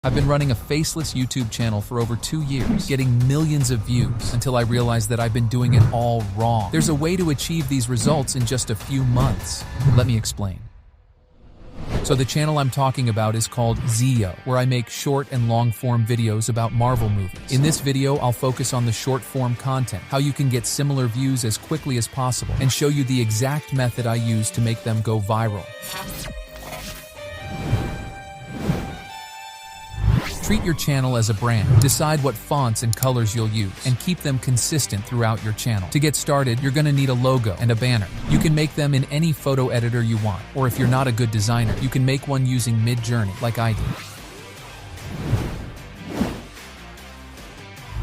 I've been running a faceless YouTube channel for over 2 years, getting millions of views, until I realized that I've been doing it all wrong. There's a way to achieve these results in just a few months. Let me explain. So the channel I'm talking about is called Zio, where I make short and long form videos about Marvel movies. In this video, I'll focus on the short form content, how you can get similar views as quickly as possible, and show you the exact method I use to make them go viral. Treat your channel as a brand. Decide what fonts and colors you'll use, and keep them consistent throughout your channel. To get started, you're going to need a logo and a banner. You can make them in any photo editor you want, or if you're not a good designer, you can make one using Midjourney, like I do.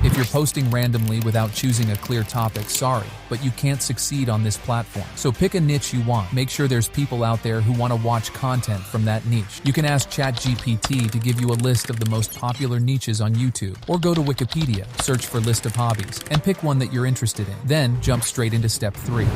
If you're posting randomly without choosing a clear topic, sorry, but you can't succeed on this platform. So pick a niche you want. Make sure there's people out there who want to watch content from that niche. You can ask ChatGPT to give you a list of the most popular niches on YouTube, or go to Wikipedia, search for list of hobbies, and pick one that you're interested in. Then jump straight into step 3.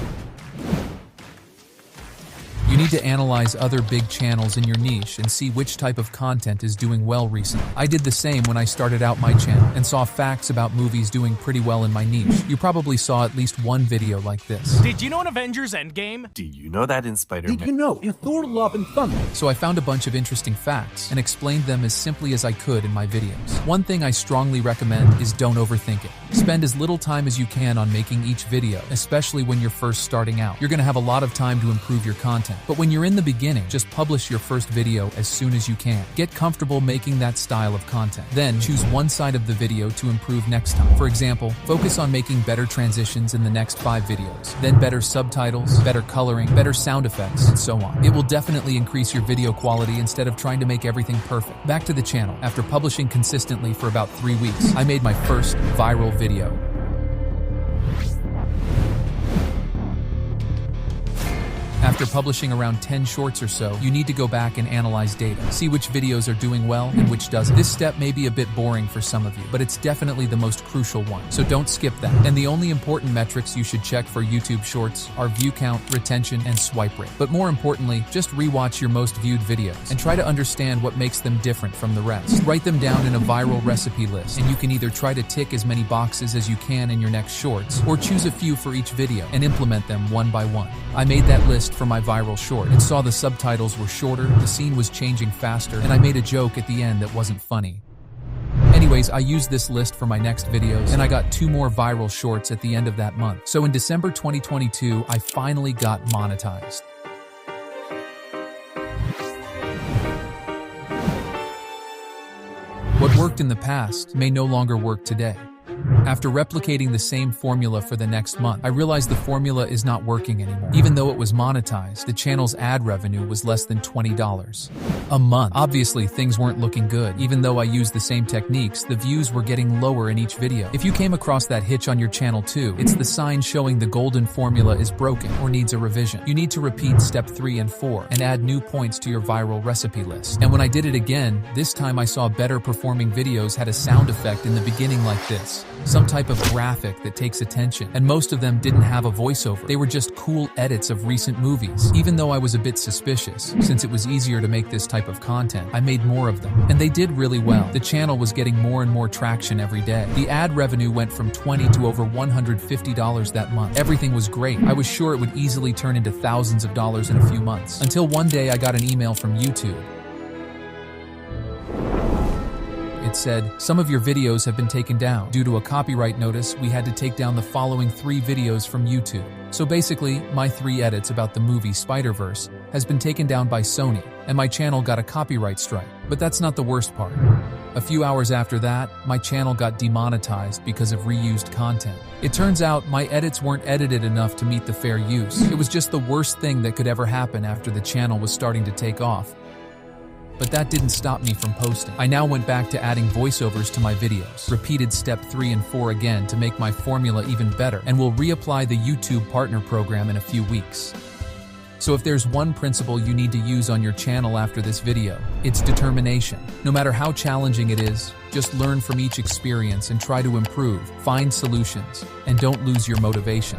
You need to analyze other big channels in your niche and see which type of content is doing well recently. I did the same when I started out my channel and saw facts about movies doing pretty well in my niche. You probably saw at least one video like this. Did you know in Avengers Endgame? Do you know that in Spider-Man? Did you know in Thor Love and Thunder? So I found a bunch of interesting facts and explained them as simply as I could in my videos. One thing I strongly recommend is don't overthink it. Spend as little time as you can on making each video, especially when you're first starting out. You're going to have a lot of time to improve your content. But when you're in the beginning, just publish your first video as soon as you can. Get comfortable making that style of content. Then choose one side of the video to improve next time. For example, focus on making better transitions in the next 5 videos, then better subtitles, better coloring, better sound effects, and so on. It will definitely increase your video quality instead of trying to make everything perfect. Back to the channel. After publishing consistently for about 3 weeks, I made my first viral video. After publishing around 10 shorts or so, you need to go back and analyze data. See which videos are doing well and which doesn't. This step may be a bit boring for some of you, but it's definitely the most crucial one, so don't skip that. And the only important metrics you should check for YouTube Shorts are view count, retention, and swipe rate. But more importantly, just rewatch your most viewed videos and try to understand what makes them different from the rest. Write them down in a viral recipe list, and you can either try to tick as many boxes as you can in your next shorts, or choose a few for each video and implement them one by one. I made that list for my viral short and saw the subtitles were shorter, the scene was changing faster, and I made a joke at the end that wasn't funny. Anyways, I used this list for my next videos, and I got 2 more viral shorts at the end of that month. So in December 2022, I finally got monetized. What worked in the past may no longer work today. After replicating the same formula for the next month, I realized the formula is not working anymore. Even though it was monetized, the channel's ad revenue was less than $20 a month. Obviously, things weren't looking good. Even though I used the same techniques, the views were getting lower in each video. If you came across that hitch on your channel too, it's the sign showing the golden formula is broken or needs a revision. You need to repeat step 3 and 4 and add new points to your viral recipe list. And when I did it again, this time I saw better performing videos had a sound effect in the beginning like this. Some type of graphic that takes attention, and most of them didn't have a voiceover. They were just cool edits of recent movies. Even though I was a bit suspicious, since it was easier to make this type of content, I made more of them, and they did really well. The channel was getting more and more traction every day. The ad revenue went from $20 to over $150 that month. Everything was great. I was sure it would easily turn into thousands of dollars in a few months, until one day I got an email from YouTube. It said, "Some of your videos have been taken down. Due to a copyright notice, we had to take down the following 3 videos from YouTube." So basically, my 3 edits about the movie Spider-Verse has been taken down by Sony, and my channel got a copyright strike. But that's not the worst part. A few hours after that, my channel got demonetized because of reused content. It turns out my edits weren't edited enough to meet the fair use. It was just the worst thing that could ever happen after the channel was starting to take off. But that didn't stop me from posting. I now went back to adding voiceovers to my videos, repeated step 3 and 4 again to make my formula even better, and will reapply the YouTube Partner Program in a few weeks. So if there's one principle you need to use on your channel after this video, it's determination. No matter how challenging it is, just learn from each experience and try to improve, find solutions, and don't lose your motivation.